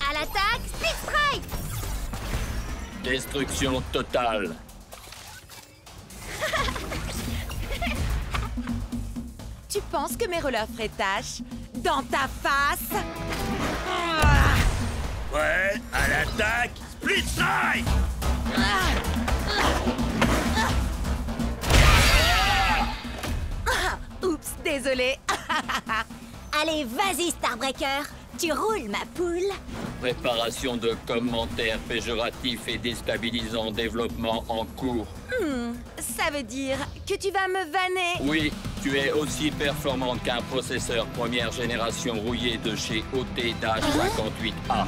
À l'attaque, Split Strike! Destruction totale. Tu penses que mes rollers feraient tâche? Dans ta face? Ouais, à l'attaque, Split Strike! Oups, désolé. Allez, vas-y, Starbreaker! Tu roules, ma poule! Préparation de commentaires péjoratifs et déstabilisants, développement en cours. Ça veut dire que tu vas me vanner. Oui, tu es aussi performante qu'un processeur première génération rouillé de chez OT-58A.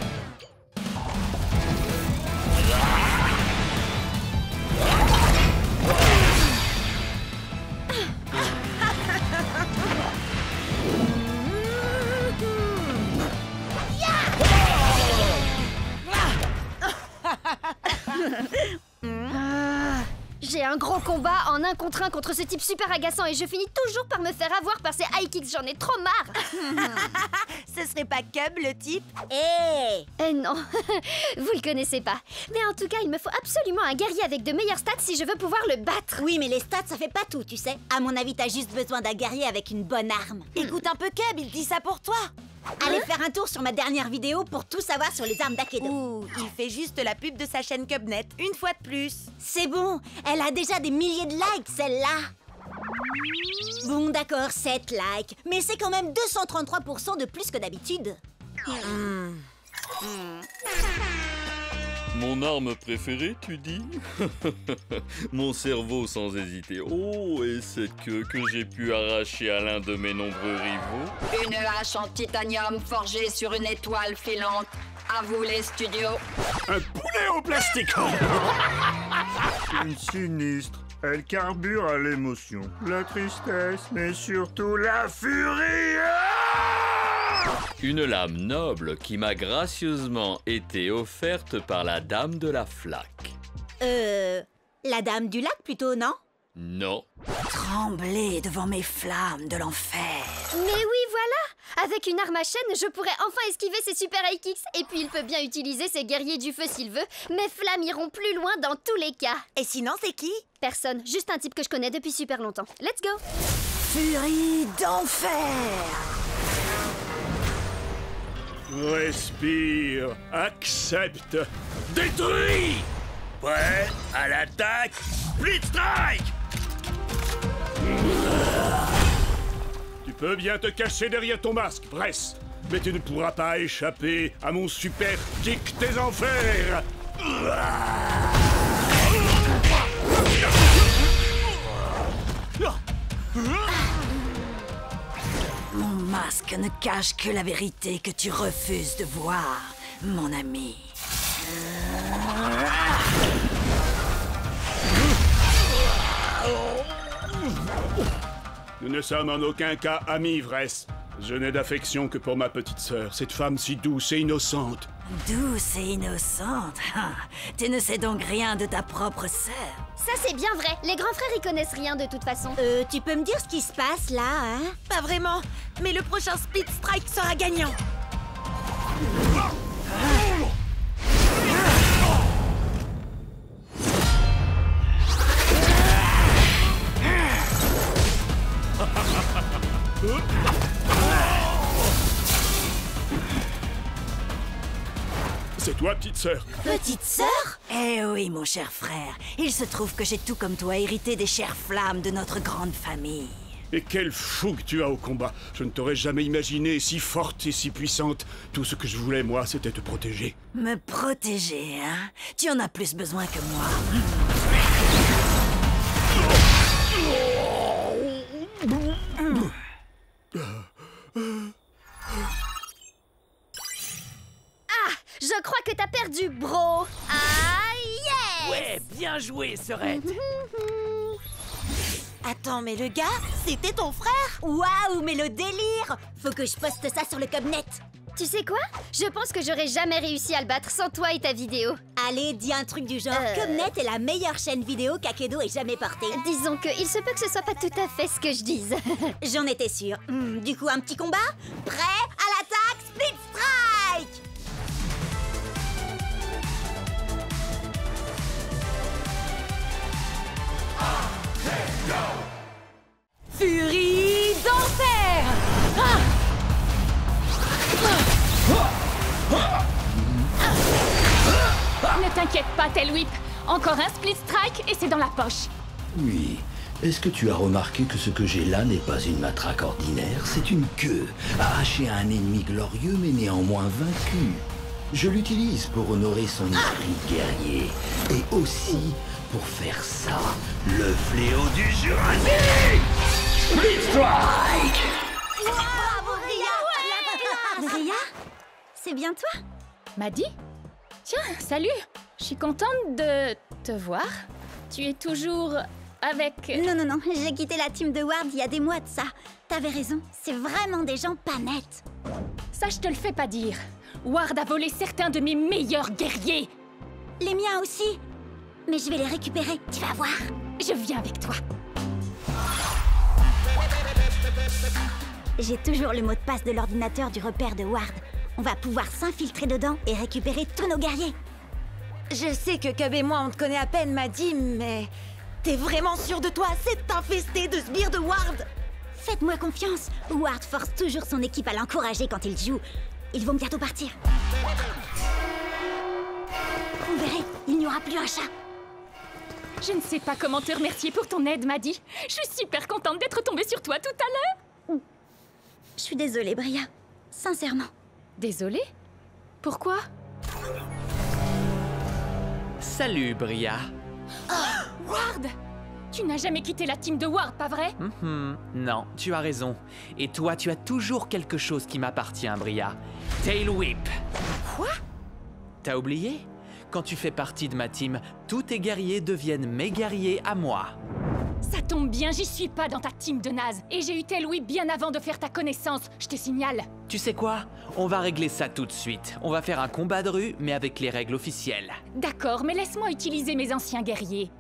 J'ai un gros combat en 1 contre 1 contre ce type super agaçant et je finis toujours par me faire avoir par ces high kicks, j'en ai trop marre. Ce serait pas Cub, le type? Eh non, vous le connaissez pas. Mais en tout cas, il me faut absolument un guerrier avec de meilleures stats si je veux pouvoir le battre. Oui, mais les stats, ça fait pas tout, tu sais. À mon avis, t'as juste besoin d'un guerrier avec une bonne arme. Écoute un peu Cub, il dit ça pour toi. Allez faire un tour sur ma dernière vidéo pour tout savoir sur les armes d'Akedo. Ouh, il fait juste la pub de sa chaîne Cubnet, une fois de plus. C'est bon, elle a déjà des milliers de likes, celle-là. Bon, d'accord, 7 likes. Mais c'est quand même 233% de plus que d'habitude. Mon arme préférée, tu dis? Mon cerveau sans hésiter. Oh, et cette queue que j'ai pu arracher à l'un de mes nombreux rivaux. Une hache en titanium forgée sur une étoile filante. À vous les studios. Un poulet en plastique. Une sinistre. Elle carbure à l'émotion, la tristesse, mais surtout la furie. Une lame noble qui m'a gracieusement été offerte par la dame de la flaque. La dame du lac plutôt, non? Non. Trembler devant mes flammes de l'enfer. Mais oui, voilà! Avec une arme à chaîne, je pourrais enfin esquiver ces super high kicks. Et puis il peut bien utiliser ses guerriers du feu s'il veut. Mes flammes iront plus loin dans tous les cas. Et sinon, c'est qui? Personne, juste un type que je connais depuis super longtemps. Let's go! Furie d'enfer. Respire, accepte, détruis. Prêt à l'attaque, Split Strike! Tu peux bien te cacher derrière ton masque, Bress, mais tu ne pourras pas échapper à mon super kick des enfers. Mon masque ne cache que la vérité que tu refuses de voir, mon ami. Nous ne sommes en aucun cas amis, Vress. Je n'ai d'affection que pour ma petite sœur, cette femme si douce et innocente. Douce et innocente. Tu ne sais donc rien de ta propre sœur. Ça c'est bien vrai, les grands frères y connaissent rien de toute façon. Tu peux me dire ce qui se passe là, hein? Pas vraiment, mais le prochain Split Strike sera gagnant. C'est toi, petite sœur. Petite sœur? Eh oui, mon cher frère. Il se trouve que j'ai tout comme toi hérité des chères flammes de notre grande famille. Et quelle fougue tu as au combat. Je ne t'aurais jamais imaginé si forte et si puissante. Tout ce que je voulais, moi, c'était te protéger. Me protéger, hein? Tu en as plus besoin que moi. Je crois que t'as perdu, bro. Ah, yes! Ouais, bien joué, Sorette. Attends, mais le gars, c'était ton frère? Waouh, mais le délire! Faut que je poste ça sur le Cubnet. Tu sais quoi? Je pense que j'aurais jamais réussi à le battre sans toi et ta vidéo. Allez, dis un truc du genre. Cubnet est la meilleure chaîne vidéo qu'Akedo ait jamais portée. Disons qu'il se peut que ce soit pas tout à fait ce que je dise. J'en étais sûre. Du coup, un petit combat? Prêt à l'attaque, Split Strike! t'inquiète pas, Tailwhip. Encore un split strike et c'est dans la poche. Oui. Est-ce que tu as remarqué que ce que j'ai là n'est pas une matraque ordinaire? C'est une queue, arrachée à un ennemi glorieux mais néanmoins vaincu. Je l'utilise pour honorer son esprit guerrier. Et aussi pour faire ça, le fléau du Jurassique! Split Strike! Bravo, Bria! Bria? C'est bien toi? Maddie? Tiens, salut. Je suis contente de te voir. Tu es toujours avec... Non, j'ai quitté la team de Ward il y a des mois de ça. T'avais raison, c'est vraiment des gens pas nets. Ça, je te le fais pas dire. Ward a volé certains de mes meilleurs guerriers. Les miens aussi. Mais je vais les récupérer, tu vas voir. Je viens avec toi. J'ai toujours le mot de passe de l'ordinateur du repère de Ward. On va pouvoir s'infiltrer dedans et récupérer tous nos guerriers. Je sais que Cub et moi, on te connaît à peine, Maddie, mais... T'es vraiment sûre de toi? C'est infesté de sbires de Ward! Faites-moi confiance. Ward force toujours son équipe à l'encourager quand il joue. Ils vont bientôt partir. Vous verrez, il n'y aura plus un chat. Je ne sais pas comment te remercier pour ton aide, Maddie. Je suis super contente d'être tombée sur toi tout à l'heure. Je suis désolée, Bria. Sincèrement. Désolée? Pourquoi? Salut, Bria. Ward! Tu n'as jamais quitté la team de Ward, pas vrai? Non, tu as raison. Et toi, tu as toujours quelque chose qui m'appartient, Bria. Tailwhip. Quoi? T'as oublié? Quand tu fais partie de ma team, tous tes guerriers deviennent mes guerriers à moi. Ça tombe bien, j'y suis pas dans ta team de naze. Et j'ai eu Tailwhip bien avant de faire ta connaissance, je te signale. Tu sais quoi? On va régler ça tout de suite. On va faire un combat de rue, mais avec les règles officielles. D'accord, mais laisse-moi utiliser mes anciens guerriers.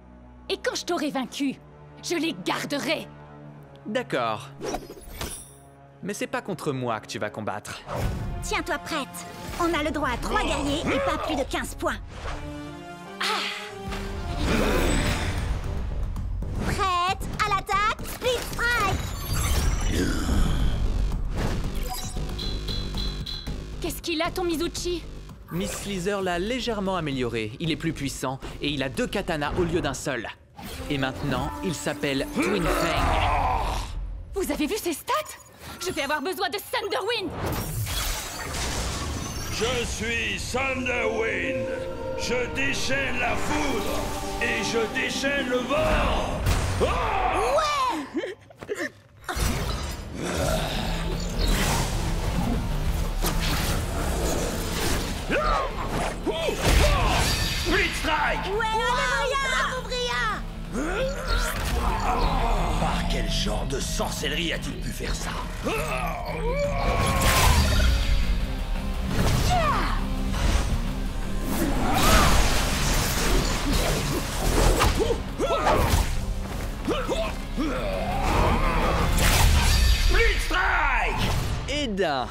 Et quand je t'aurai vaincu, je les garderai. D'accord. Mais c'est pas contre moi que tu vas combattre. Tiens-toi prête. On a le droit à 3 guerriers et pas plus de 15 points. Prête à l'attaque, Split Strike. Qu'est-ce qu'il a, ton Mizuchi? Miss Sleazer l'a légèrement amélioré. Il est plus puissant et il a 2 katanas au lieu d'un seul. Et maintenant, il s'appelle Twin Fang. Vous avez vu ses stats? Je vais avoir besoin de Thunderwind. Je suis Thunderwind. Je déchaîne la foudre et je déchaîne le vent. Split Strike! Bravo, Bria. Par quel genre de sorcellerie a-t-il pu faire ça? Split Strike! Et d'un.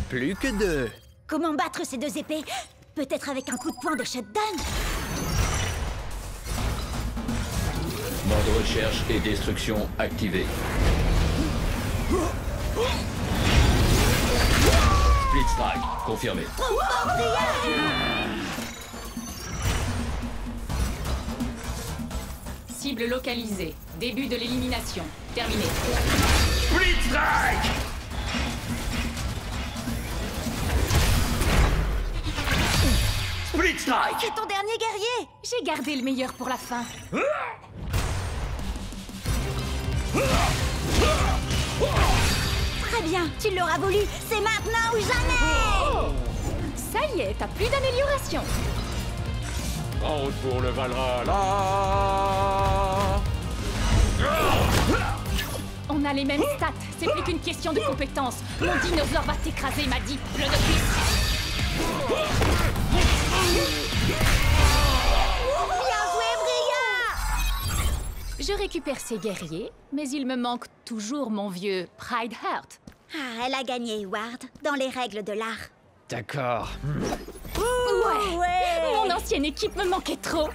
Plus que 2. Comment battre ces 2 épées? Peut-être avec un coup de poing de shutdown? Mode recherche et destruction activé. Split Strike, confirmé. Cible localisée. Début de l'élimination. Terminé. Split Strike! Split Strike! C'est ton dernier guerrier. J'ai gardé le meilleur pour la fin. Très bien, tu l'auras voulu. C'est maintenant ou jamais. Ça y est, t'as plus d'amélioration. En route pour le Valhalla! On a les mêmes stats. C'est plus qu'une question de compétence. Mon dinosaure va t'écraser, m'a dit. Le de Bien joué, Bria. Je récupère ses guerriers, mais il me manque toujours mon vieux Pride Heart. Ah, elle a gagné, Ward, dans les règles de l'art. D'accord. Ouais. Mon ancienne équipe me manquait trop.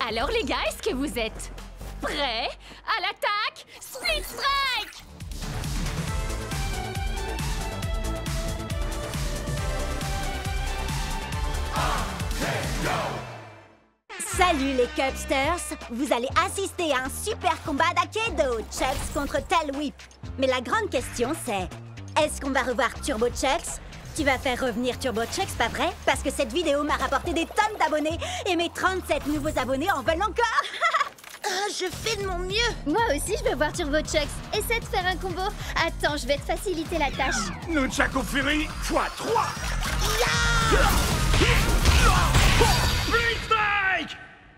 Alors les gars, est-ce que vous êtes prêts à l'attaque? Split Strike! Salut les Cubsters! Vous allez assister à un super combat d'Akedo, Chucks contre Tail Whip. Mais la grande question c'est, est-ce qu'on va revoir Turbo Chucks? Tu vas faire revenir Turbo Chucks, pas vrai? Parce que cette vidéo m'a rapporté des tonnes d'abonnés et mes 37 nouveaux abonnés en veulent encore. Je fais de mon mieux. Moi aussi, je veux voir Turbo Chucks. Essaie de faire un combo. Attends, je vais te faciliter la tâche. Nunchaku Fury x3.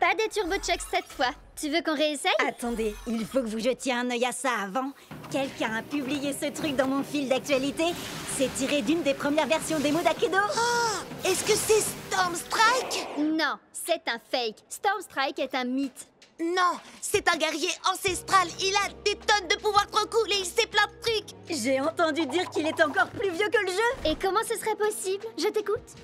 Pas des Turbo Chucks cette fois. Tu veux qu'on réessaye? Attendez, il faut que vous jetiez un œil à ça avant. Quelqu'un a publié ce truc dans mon fil d'actualité. C'est tiré d'une des premières versions démo d'Akedo. Oh, est-ce que c'est Storm Strike? Non, c'est un fake. Storm Strike est un mythe. Non, c'est un guerrier ancestral. Il a des tonnes de pouvoirs trop cool et il sait plein de trucs. J'ai entendu dire qu'il est encore plus vieux que le jeu. Et comment ce serait possible? Je t'écoute.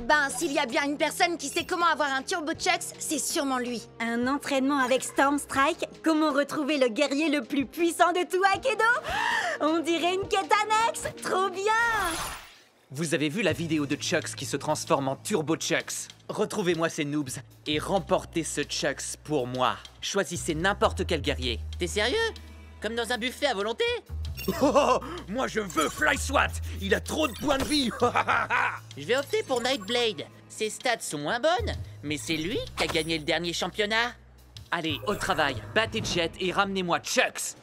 Ben, s'il y a bien une personne qui sait comment avoir un Turbo Chucks, c'est sûrement lui. Un entraînement avec Storm Strike? Comment retrouver le guerrier le plus puissant de tout Akedo? On dirait une quête annexe. Trop bien! Vous avez vu la vidéo de Chucks qui se transforme en Turbo Chucks? Retrouvez-moi ces noobs et remportez ce Chucks pour moi. Choisissez n'importe quel guerrier. T'es sérieux? Comme dans un buffet à volonté? Oh, moi je veux Fly Swat. Il a trop de points de vie. Je vais opter pour Nightblade. Ses stats sont moins bonnes, mais c'est lui qui a gagné le dernier championnat. Allez, au travail, battez Jet et ramenez-moi Chucks.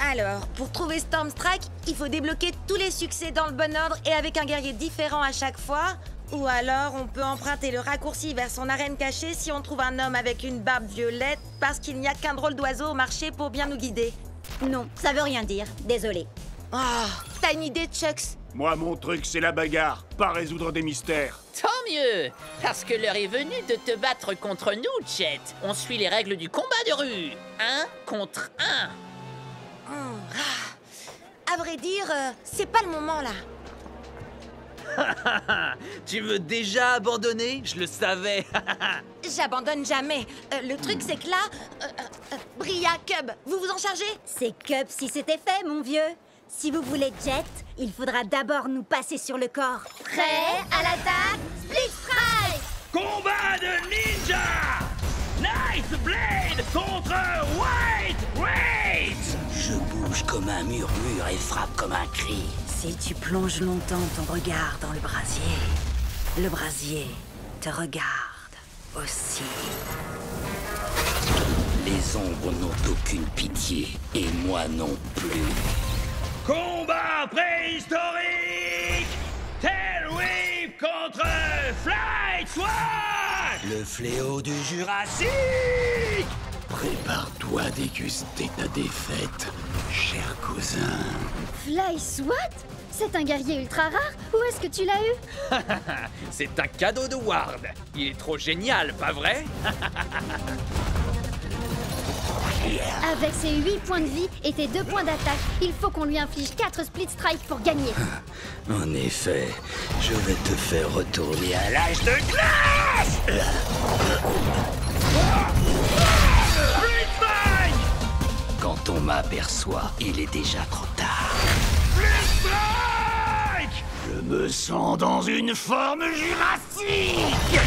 Alors, pour trouver Storm Strike, il faut débloquer tous les succès dans le bon ordre et avec un guerrier différent à chaque fois. Ou alors, on peut emprunter le raccourci vers son arène cachée si on trouve un homme avec une barbe violette parce qu'il n'y a qu'un drôle d'oiseau au marché pour bien nous guider. Non, ça veut rien dire. Désolé. Oh, t'as une idée, Chucks? Moi, mon truc, c'est la bagarre, pas résoudre des mystères. Tant mieux, parce que l'heure est venue de te battre contre nous, Jet. On suit les règles du combat de rue. 1 contre 1. À vrai dire, c'est pas le moment, là. Tu veux déjà abandonner? Je le savais. J'abandonne jamais. Le truc, c'est que là... Bria, Cub, vous vous en chargez? C'est Cub si c'était fait, mon vieux. Si vous voulez Jet, il faudra d'abord nous passer sur le corps. Prêt à l'attaque? Split Strike! Combat de ninja! Nightblade contre White Rage! Je bouge comme un murmure et frappe comme un cri. Si tu plonges longtemps ton regard dans le brasier te regarde aussi. Les ombres n'ont aucune pitié, et moi non plus. Combat préhistorique! Tail Whip contre Fly Swat! Le fléau du Jurassique! Prépare-toi à déguster ta défaite, cher cousin. Fly Swat? C'est un guerrier ultra rare? Où est-ce que tu l'as eu? C'est un cadeau de Ward. Il est trop génial, pas vrai? Avec ses 8 points de vie et tes 2 points d'attaque, il faut qu'on lui inflige 4 split strikes pour gagner. En effet, je vais te faire retourner à l'âge de glace! Quand on m'aperçoit, il est déjà trop tard. Je me sens dans une forme jurassique!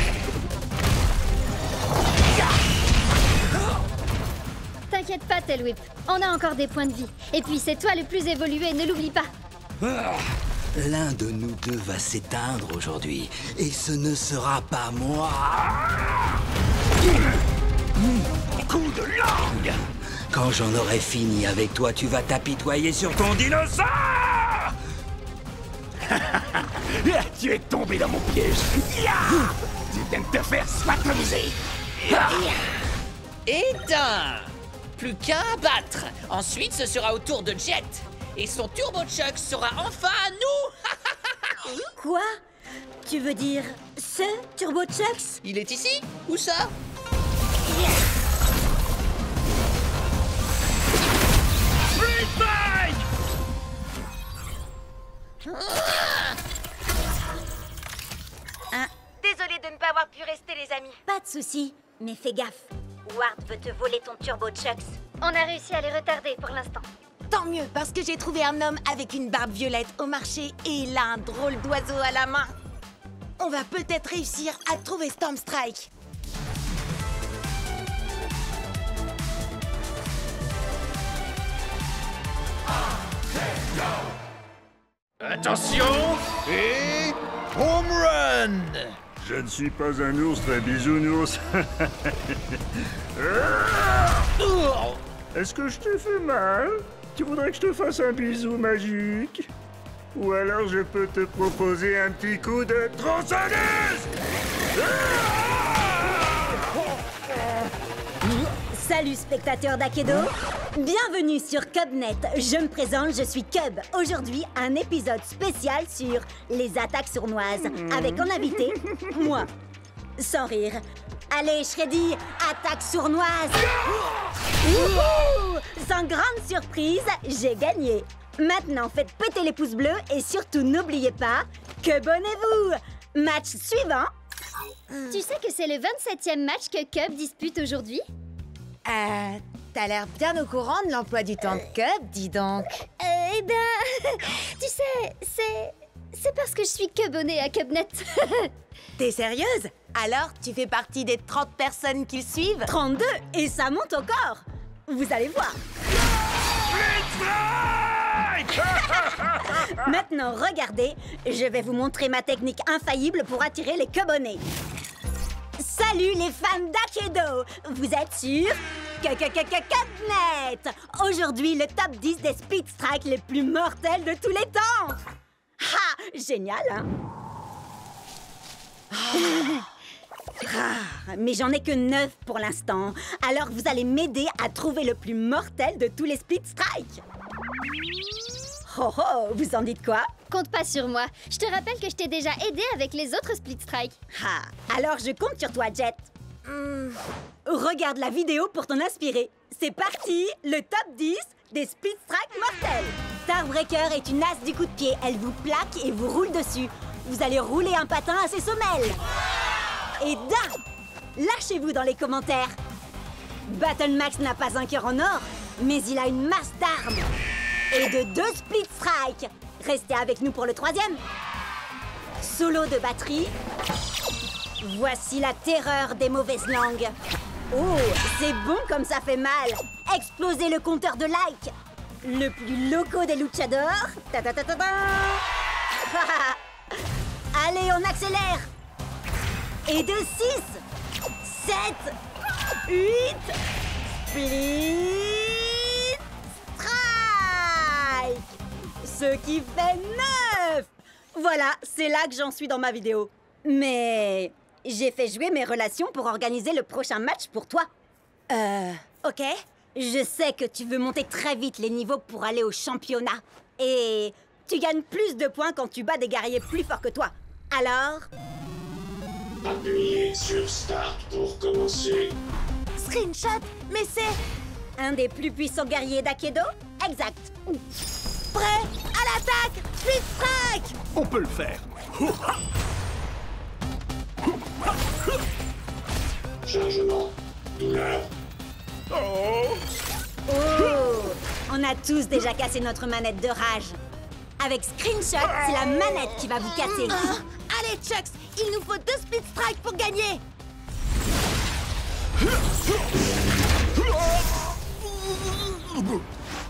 T'inquiète pas, Tail Whip. On a encore des points de vie. Et puis c'est toi le plus évolué, ne l'oublie pas. L'un de nous deux va s'éteindre aujourd'hui, et ce ne sera pas moi. Coup de langue! Quand j'en aurai fini avec toi, tu vas t'apitoyer sur ton dinosaure! Tu es tombé dans mon piège! Tu viens de te faire swatomiser! Éteint! Plus qu'un à battre. Ensuite, ce sera au tour de Jet. Et son Turbo Chucks sera enfin à nous. Quoi? Tu veux dire ce Turbo Chucks? Il est ici? Où ça? Désolée de ne pas avoir pu rester, les amis. Pas de souci, mais fais gaffe. Ward veut te voler ton Turbo Chucks. On a réussi à les retarder pour l'instant. Tant mieux, parce que j'ai trouvé un homme avec une barbe violette au marché et il a un drôle d'oiseau à la main. On va peut-être réussir à trouver Storm Strike. Attention et home run! Je ne suis pas un ours très bisounours. Est-ce que je te fais mal? Tu voudrais que je te fasse un bisou magique? Ou alors je peux te proposer un petit coup de tronçonneuse? Salut spectateurs d'Akedo, bienvenue sur Cubnet. Je me présente, je suis Cub. Aujourd'hui, un épisode spécial sur les attaques sournoises, avec en invité, moi. Sans rire. Allez, Shreddy, attaque sournoise. Wouhou! Sans grande surprise, j'ai gagné. Maintenant, faites péter les pouces bleus et surtout n'oubliez pas, Cubonnez-vous. Match suivant. Tu sais que c'est le 27e match que Cub dispute aujourd'hui? T'as l'air bien au courant de l'emploi du temps de Cub, dis donc. Eh ben, tu sais, c'est parce que je suis Cubonnée à Cubnet. T'es sérieuse? Alors, tu fais partie des 30 personnes qui le suivent? 32, et ça monte encore. Vous allez voir. Maintenant, regardez, je vais vous montrer ma technique infaillible pour attirer les Cubonnés. Salut les fans d'Akedo! Vous êtes sur Cubnet! Aujourd'hui, le top 10 des Speed Strikes les plus mortels de tous les temps! Ha! Génial, hein? Mais j'en ai que 9 pour l'instant. Alors vous allez m'aider à trouver le plus mortel de tous les Speed Strikes. Oh oh, vous en dites quoi? Compte pas sur moi. Je te rappelle que je t'ai déjà aidé avec les autres Split Strike. Alors je compte sur toi, Jet. Regarde la vidéo pour t'en inspirer. C'est parti, le top 10 des Speed Strike mortels. Starbreaker est une as du coup de pied. Elle vous plaque et vous roule dessus. Vous allez rouler un patin à ses semelles. Et d'un, lâchez-vous dans les commentaires. Battle Max n'a pas un cœur en or, mais il a une masse d'armes. Et de 2 Split Strike. Restez avec nous pour le 3e. Solo de batterie. Voici la terreur des mauvaises langues. Oh, c'est bon comme ça fait mal. Explosez le compteur de likes. Le plus loco des luchadors. Ta-ta-ta-ta-ta. Allez, on accélère. Et de 6, 7, 8, Split Strike. Ce qui fait 9. Voilà, c'est là que j'en suis dans ma vidéo. Mais j'ai fait jouer mes relations pour organiser le prochain match pour toi. Ok. Je sais que tu veux monter très vite les niveaux pour aller au championnat. Et tu gagnes plus de points quand tu bats des guerriers plus forts que toi. Alors... Appuyez sur Start pour commencer. Screenshot, mais c'est... un des plus puissants guerriers d'Akedo? Exact. Prêt à l'attaque! Speed Strike! On peut le faire. Chargement. Douleur. Oh! On a tous déjà cassé notre manette de rage. Avec Screenshot, c'est la manette qui va vous casser. Allez, Chucks, il nous faut 2 Speed Strike pour gagner.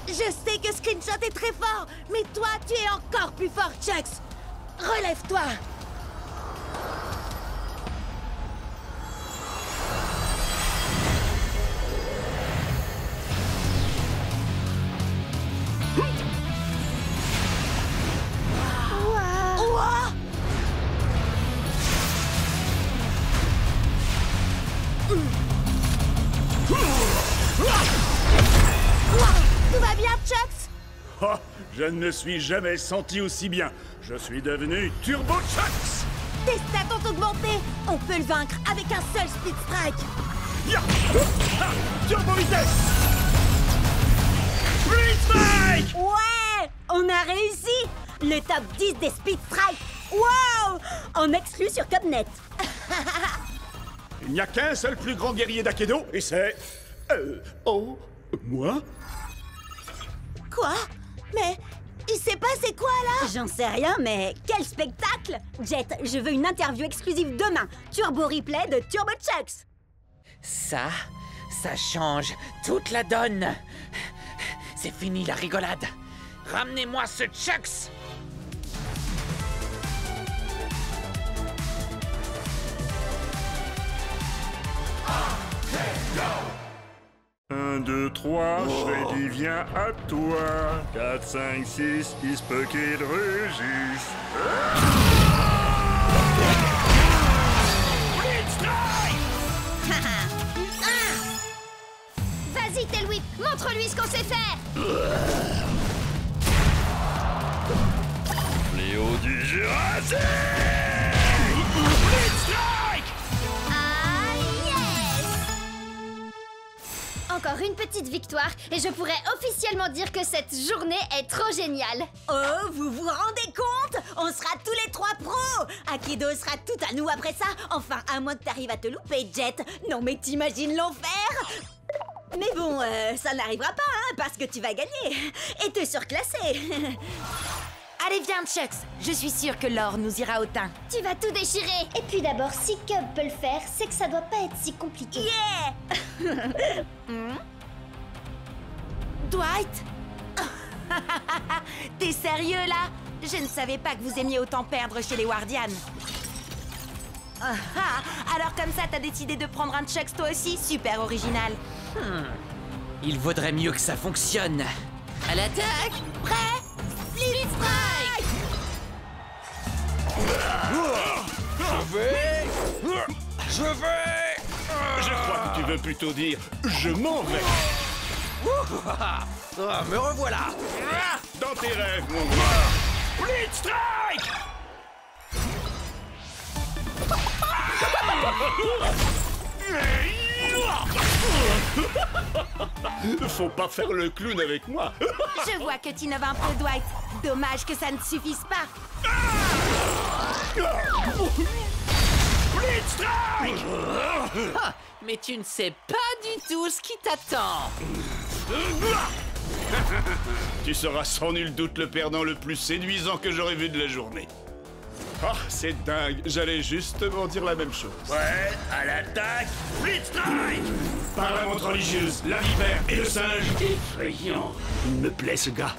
Je sais que Screenshot est très fort, mais toi, tu es encore plus fort, Chucks. Relève-toi. Tout va bien, Chucks? Oh, je ne me suis jamais senti aussi bien. Je suis devenu Turbo Chucks. Tes stats ont augmenté. On peut le vaincre avec un seul Speed Strike. Ya! Ah! Turbo vitesse. Speed Strike! Ouais! On a réussi! Le top 10 des Speed Strike! Wow! En exclu sur Cubnet. Il n'y a qu'un seul plus grand guerrier d'Akedo, et c'est... oh... moi? Quoi? Mais il s'est passé quoi, là? J'en sais rien, mais quel spectacle! Jet, je veux une interview exclusive demain. Turbo replay de Turbo Chucks. Ça change toute la donne. C'est fini la rigolade. Ramenez-moi ce Chucks! 1, 2, 3, Freddy vient à toi. 4, 5, 6, il se peut qu'il rugisse. Vas-y, Tailwhip, montre-lui ce qu'on sait faire. Fléau du Jurassique! Ah, yes! Encore une petite victoire et je pourrais officiellement dire que cette journée est trop géniale. Oh, vous vous rendez compte? On sera tous les 3 pros! Akido sera tout à nous après ça. Enfin, à moins que t'arrives à te louper, Jet. Non mais t'imagines l'enfer? Mais bon, ça n'arrivera pas, hein, parce que tu vas gagner. Et te surclasser. Allez, viens, Chucks. Je suis sûre que l'or nous ira au teint. Tu vas tout déchirer. Et puis d'abord, si Cub peut le faire, c'est que ça doit pas être si compliqué. Yeah! Dwight? T'es sérieux, là? Je ne savais pas que vous aimiez autant perdre chez les Wardians. Alors comme ça, t'as décidé de prendre un Chucks toi aussi? Super original. Il vaudrait mieux que ça fonctionne. À l'attaque! Prêt? Split Strike! Je vais... Je crois que tu veux plutôt dire je m'en vais. Me revoilà. Dans tes rêves, mon gars. Split Strike! Faut pas faire le clown avec moi. Je vois que tu innoves un peu, Dwight. Dommage que ça ne suffise pas. Split Strike! Ah, mais tu ne sais pas du tout ce qui t'attend. Tu seras sans nul doute le perdant le plus séduisant que j'aurais vu de la journée. Oh, c'est dingue, j'allais justement dire la même chose. Ouais, à l'attaque, Split Strike! Par la montre religieuse, la vipère et le singe. Effrayant. Il me plaît, ce gars.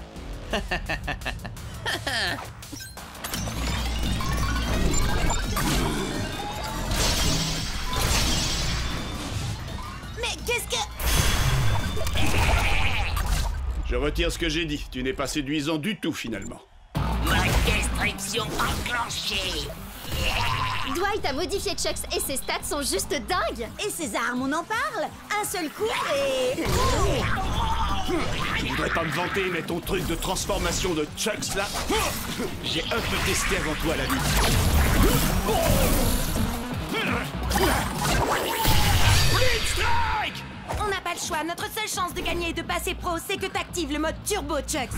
Mais qu'est-ce que... Je retire ce que j'ai dit. Tu n'es pas séduisant du tout, finalement. Ma destruction enclenchée. Dwight a modifié Chucks et ses stats sont juste dingues. Et ses armes, on en parle? Un seul coup et... Je voudrais pas me vanter, mais ton truc de transformation de Chucks, là... J'ai un peu testé avant toi, la vie. Split Strike! On n'a pas le choix. Notre seule chance de gagner et de passer pro, c'est que t'actives le mode Turbo, Chucks.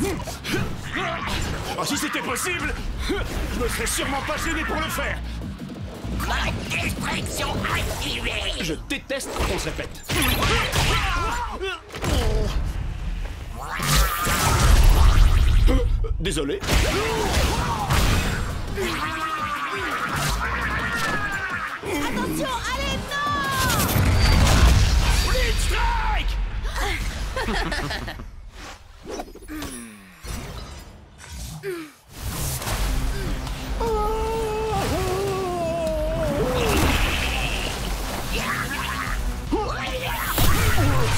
Oh, si c'était possible, je me serais sûrement pas gêné pour le faire. Ma destruction activée. Je déteste qu'on se répète. Désolé. Attention, allez, non! Split Strike!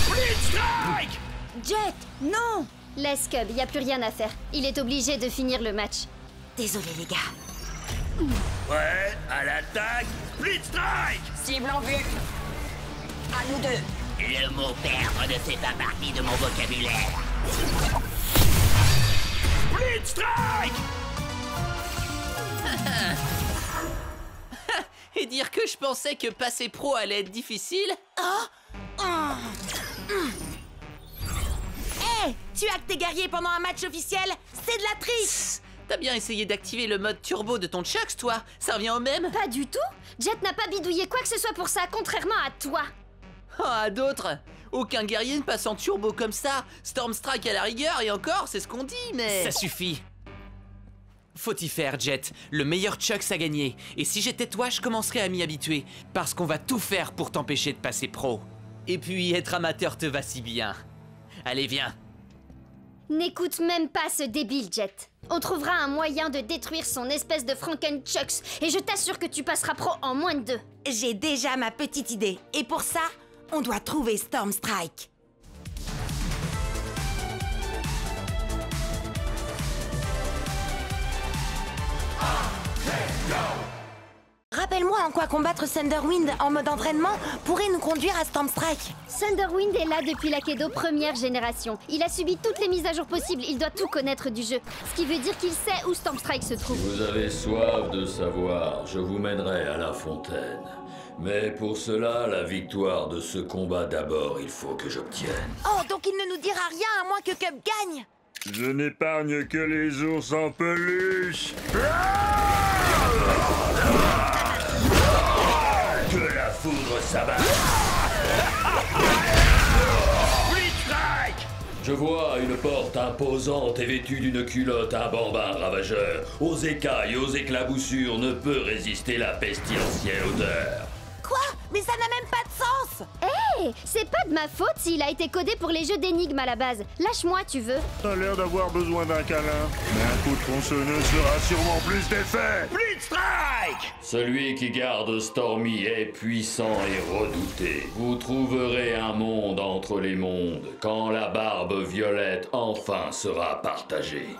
Split Strike! Jet, non! Laisse Cub, y a plus rien à faire. Il est obligé de finir le match. Désolé, les gars. Ouais, à l'attaque, Split Strike! Cible en vue. À nous deux. Le mot perdre ne fait pas partie de mon vocabulaire. Split Strike! Et dire que je pensais que passer pro allait être difficile? Hé, tu hackes tes guerriers pendant un match officiel? C'est de la triche! T'as bien essayé d'activer le mode turbo de ton Chucks, toi? Ça revient au même? Pas du tout. Jet n'a pas bidouillé quoi que ce soit pour ça, contrairement à toi. Oh, à d'autres? Aucun guerrier ne passe en turbo comme ça. Storm Strike à la rigueur, et encore, c'est ce qu'on dit, mais... Ça suffit. Faut y faire, Jet. Le meilleur Chucks a gagné. Et si j'étais toi, je commencerais à m'y habituer. Parce qu'on va tout faire pour t'empêcher de passer pro. Et puis, être amateur te va si bien. Allez, viens. N'écoute même pas ce débile, Jet. On trouvera un moyen de détruire son espèce de Frankenchucks et je t'assure que tu passeras pro en moins de 2. J'ai déjà ma petite idée. Et pour ça, on doit trouver Stormstrike. Rappelle-moi en quoi combattre Thunderwind en mode entraînement pourrait nous conduire à Stormstrike. Thunderwind est là depuis l'Akedo première génération. Il a subi toutes les mises à jour possibles, il doit tout connaître du jeu. Ce qui veut dire qu'il sait où Stormstrike se trouve. Vous avez soif de savoir, je vous mènerai à la fontaine. Mais pour cela, la victoire de ce combat d'abord, il faut que j'obtienne. Oh, donc il ne nous dira rien à moins que Cup gagne. Je n'épargne que les ours en peluche. Que la foudre s'abatte. Blitzstrike! Je vois une porte imposante et vêtue d'une culotte, un bambin ravageur. Aux écailles, aux éclaboussures, ne peut résister la pestilentielle odeur. Quoi? Mais ça n'a même pas de sens! Hé, c'est pas de ma faute s'il a été codé pour les jeux d'énigmes à la base. Lâche-moi, tu veux. T'as l'air d'avoir besoin d'un câlin. Mais un coup de tronçonneuse fera sûrement plus d'effet. Blitzstrike! Celui qui garde Stormy est puissant et redouté. Vous trouverez un monde entre les mondes quand la barbe violette enfin sera partagée.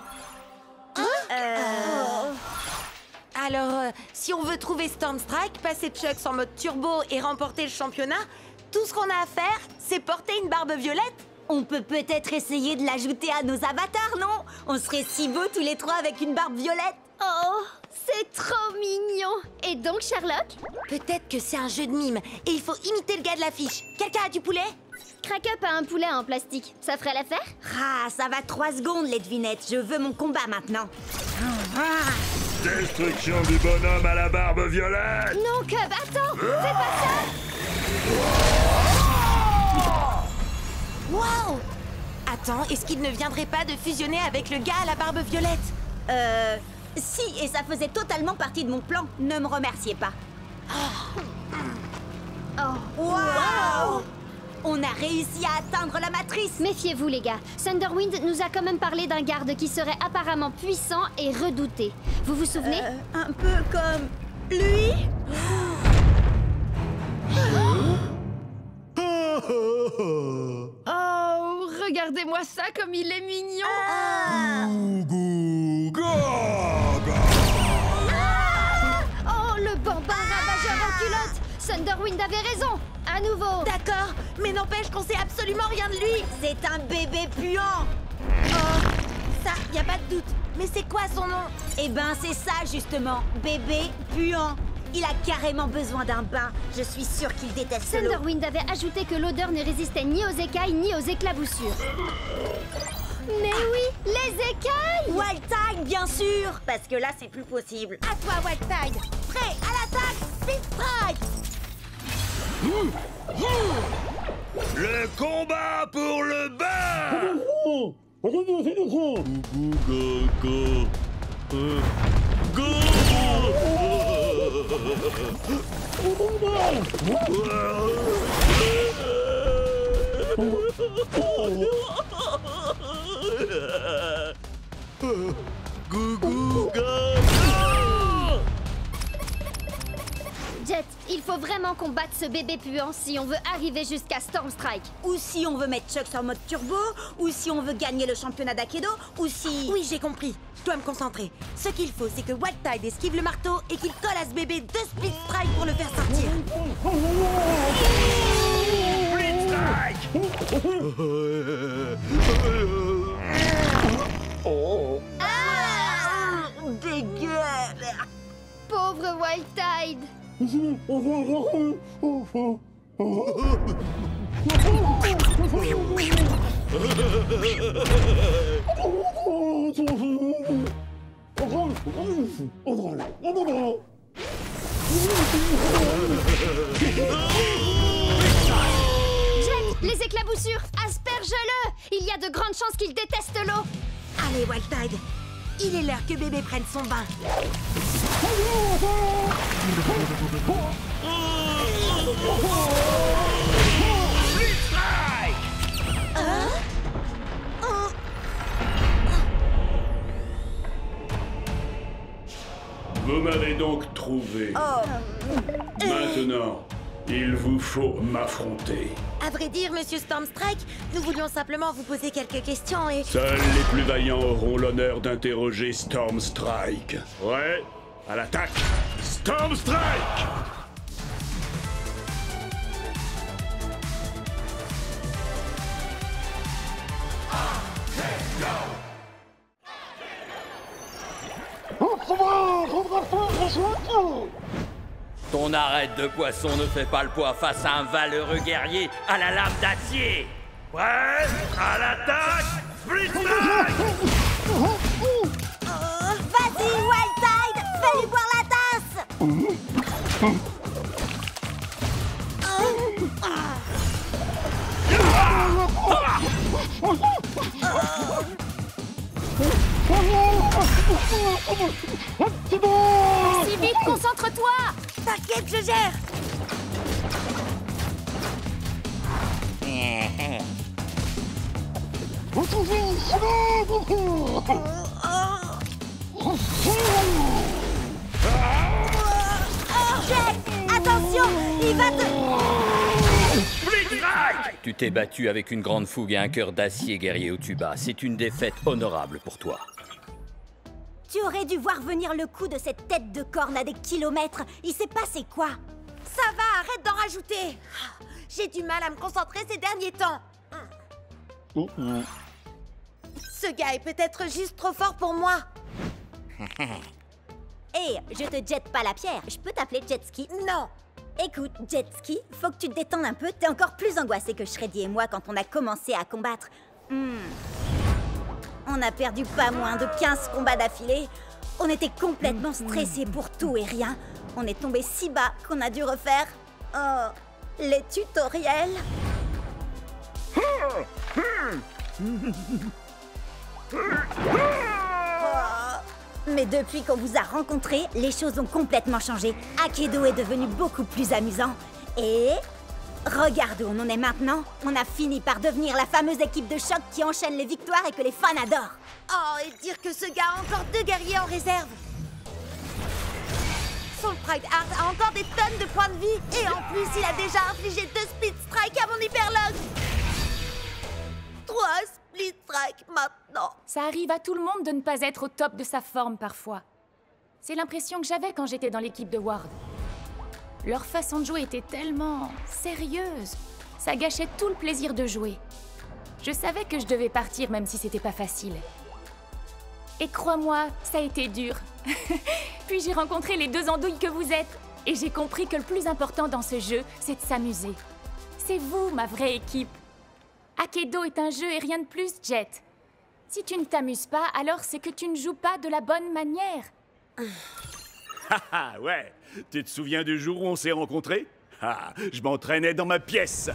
Alors, si on veut trouver Stormstrike, passer Chucks en mode turbo et remporter le championnat, tout ce qu'on a à faire, c'est porter une barbe violette. On peut peut-être essayer de l'ajouter à nos avatars, non? On serait si beaux tous les trois avec une barbe violette. Oh, c'est trop mignon. Et donc, Sherlock? Peut-être que c'est un jeu de mime et il faut imiter le gars de l'affiche. Quelqu'un a du poulet? Crack-up a un poulet en plastique. Ça ferait l'affaire? Ah, ça va 3 secondes, les devinettes. Je veux mon combat maintenant. Destruction du bonhomme à la barbe violette. Non, Cub, attends! Fais pas ça! Wow! Attends, est-ce qu'il ne viendrait pas de fusionner avec le gars à la barbe violette? Si, et ça faisait totalement partie de mon plan. Ne me remerciez pas. Wow! On a réussi à atteindre la matrice. Méfiez-vous, les gars. Thunderwind nous a quand même parlé d'un garde qui serait apparemment puissant et redouté. Vous vous souvenez? Un peu comme lui. Oh, regardez-moi ça comme il est mignon. Oh, le bambin ravageur en culotte! Thunderwind avait raison! À nouveau! D'accord, mais n'empêche qu'on sait absolument rien de lui. C'est un bébé puant. Oh, ça, y a pas de doute. Mais c'est quoi son nom? Eh ben, c'est ça, justement. Bébé puant. Il a carrément besoin d'un bain. Je suis sûre qu'il déteste l'eau. Thunderwind avait ajouté que l'odeur ne résistait ni aux écailles ni aux éclaboussures. Mais oui, les écailles! Wildtide, bien sûr. Parce que là, c'est plus possible. À toi, Wildtide. Prêt à l'attaque, Blitzstrike. Le combat pour le bain! Jet, il faut vraiment combattre ce bébé puant si on veut arriver jusqu'à Stormstrike. Ou si on veut mettre Chucks en mode turbo, ou si on veut gagner le championnat d'Akedo, ou si... Oui, j'ai compris. Je dois me concentrer. Ce qu'il faut, c'est que Wildtide esquive le marteau et qu'il colle à ce bébé 2 Blitzstrike pour le faire sortir. Blitzstrike! Dégueu! Pauvre Wildtide! Jet, les éclaboussures, asperge-le! Il y a de grandes chances qu'il déteste l'eau. Allez, Wildtide, il est l'heure que bébé prenne son bain. Blitzstrike! Hein? prouvé. Oh. Maintenant, il vous faut m'affronter. À vrai dire, Monsieur Stormstrike, nous voulions simplement vous poser quelques questions et... Seuls les plus vaillants auront l'honneur d'interroger Stormstrike. Ouais, à l'attaque, Stormstrike! Ton arête de poisson ne fait pas le poids face à un valeureux guerrier à la lame d'acier. Prêt? À l'attaque! Split Strike! Vas-y, Wildtide, fais-lui boire la tasse. Si vite, concentre-toi! T'inquiète, je gère. Attention, il va te... Tu t'es battu avec une grande fougue et un cœur d'acier, guerrier au tuba. C'est une défaite honorable pour toi. Tu aurais dû voir venir le coup de cette tête de corne à des kilomètres. Il s'est passé quoi? Ça va, arrête d'en rajouter. J'ai du mal à me concentrer ces derniers temps. Ce gars est peut-être juste trop fort pour moi. Hé, je te jette pas la pierre. Je peux t'appeler Jetski? Non. Écoute, Jetski, faut que tu te détendes un peu. T'es encore plus angoissé que Shreddy et moi quand on a commencé à combattre. On a perdu pas moins de 15 combats d'affilée. On était complètement stressés pour tout et rien. On est tombé si bas qu'on a dû refaire... les tutoriels. Mais depuis qu'on vous a rencontrés, les choses ont complètement changé. Akedo est devenu beaucoup plus amusant. Et... regarde où on en est maintenant. On a fini par devenir la fameuse équipe de choc qui enchaîne les victoires et que les fans adorent. Oh, et dire que ce gars a encore 2 guerriers en réserve. Son Pride Heart a encore des tonnes de points de vie. Et en plus, il a déjà infligé 2 Split Strike à mon Hyperlog. 3 Split Strike maintenant. Ça arrive à tout le monde de ne pas être au top de sa forme parfois. C'est l'impression que j'avais quand j'étais dans l'équipe de Ward. Leur façon de jouer était tellement sérieuse. Ça gâchait tout le plaisir de jouer. Je savais que je devais partir même si c'était pas facile. Et crois-moi, ça a été dur. Puis j'ai rencontré les 2 andouilles que vous êtes. Et j'ai compris que le plus important dans ce jeu, c'est de s'amuser. C'est vous, ma vraie équipe. Akedo est un jeu et rien de plus, Jet. Si tu ne t'amuses pas, alors c'est que tu ne joues pas de la bonne manière. Haha, ouais. Tu te souviens du jour où on s'est rencontrés? Ah, je m'entraînais dans ma pièce.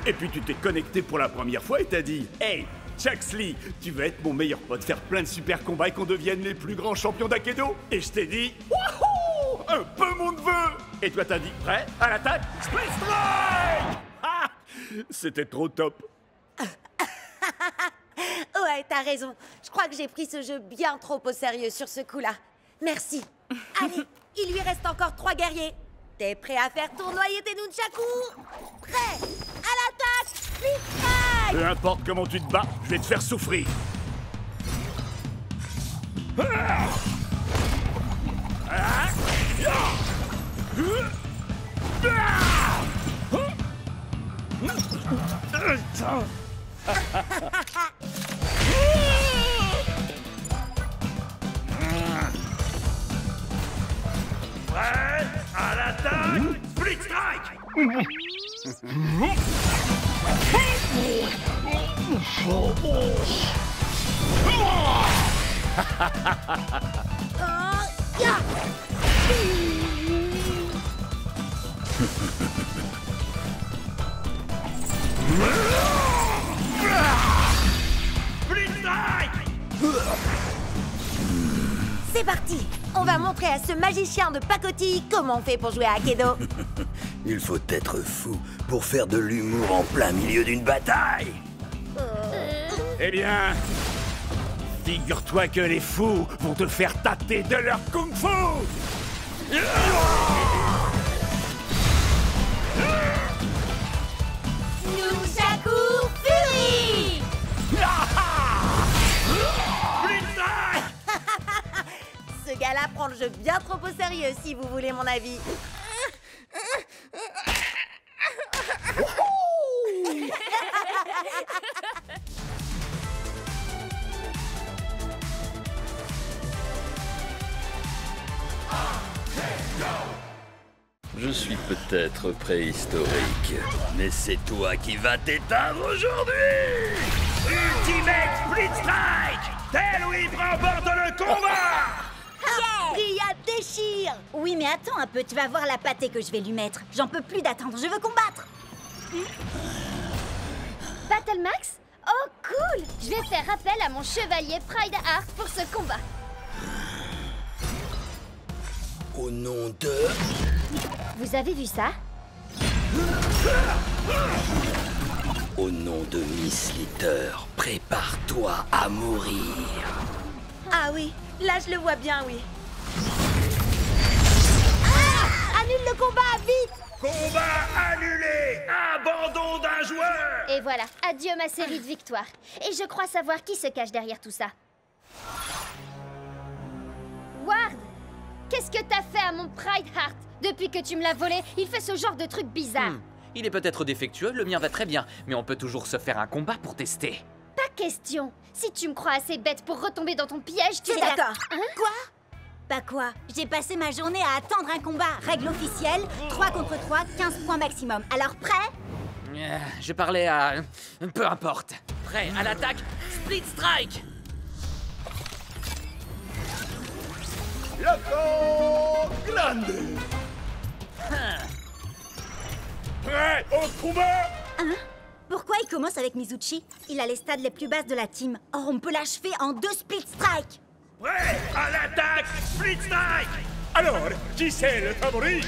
Et puis tu t'es connecté pour la première fois et t'as dit « Hey, Chuxley, tu veux être mon meilleur pote, faire plein de super combats et qu'on devienne les plus grands champions d'Akedo ?» Et je t'ai dit « Wouhou! Un peu mon neveu !» Et toi t'as dit « Prêt? À l'attaque? Split Strike !» Ah, c'était trop top. Ouais, t'as raison. Je crois que j'ai pris ce jeu bien trop au sérieux sur ce coup-là. Merci. Allez, il lui reste encore 3 guerriers. T'es prêt à faire tournoyer tes nunchakus? Prêt? À l'attaque! Split Strike! Peu importe comment tu te bats, je vais te faire souffrir. Prêt? À l'attaque! Split Strike! Split Strike! C'est parti! On va montrer à ce magicien de pacotille comment on fait pour jouer à Akedo. Il faut être fou pour faire de l'humour en plein milieu d'une bataille. Eh bien, Figure-toi que les fous vont te faire tâter de leur kung-fu. Nunchaku Fury! Ce gars-là prend le jeu bien trop au sérieux, si vous voulez mon avis. Je suis peut-être préhistorique, mais c'est toi qui vas t'éteindre aujourd'hui! Ultimate Split Strike! Tel Whip remporte le combat! Ria déchire! Oui, mais attends un peu, tu vas voir la pâtée que je vais lui mettre. J'en peux plus d'attendre, je veux combattre! Battle Max? Oh, cool! Je vais faire appel à mon chevalier Pride Heart pour ce combat. Au nom de... Vous avez vu ça? Au nom de Miss Litter, prépare-toi à mourir. Ah oui, là je le vois bien, oui. Annule le combat, vite! Combat annulé! Abandon d'un joueur! Et voilà, adieu ma série de victoires. Et je crois savoir qui se cache derrière tout ça. Ward! Qu'est-ce que t'as fait à mon Pride Heart? Depuis que tu me l'as volé, il fait ce genre de truc bizarre. Il est peut-être défectueux, le mien va très bien, mais on peut toujours se faire un combat pour tester. Pas question. Si tu me crois assez bête pour retomber dans ton piège, tu C'est es d'accord. Hein? Quoi? Bah quoi? J'ai passé ma journée à attendre un combat. Règle officielle, 3 contre 3, 15 points maximum. Alors prêt? Je parlais à... peu importe. Prêt à l'attaque, Split Strike! Loco Grande. Prêt au combat? Hein? Pourquoi il commence avec Mizuchi? Il a les stades les plus basses de la team. Or, on peut l'achever en 2 split strike. Prêt à l'attaque! Split Strike! Alors, qui c'est le favori?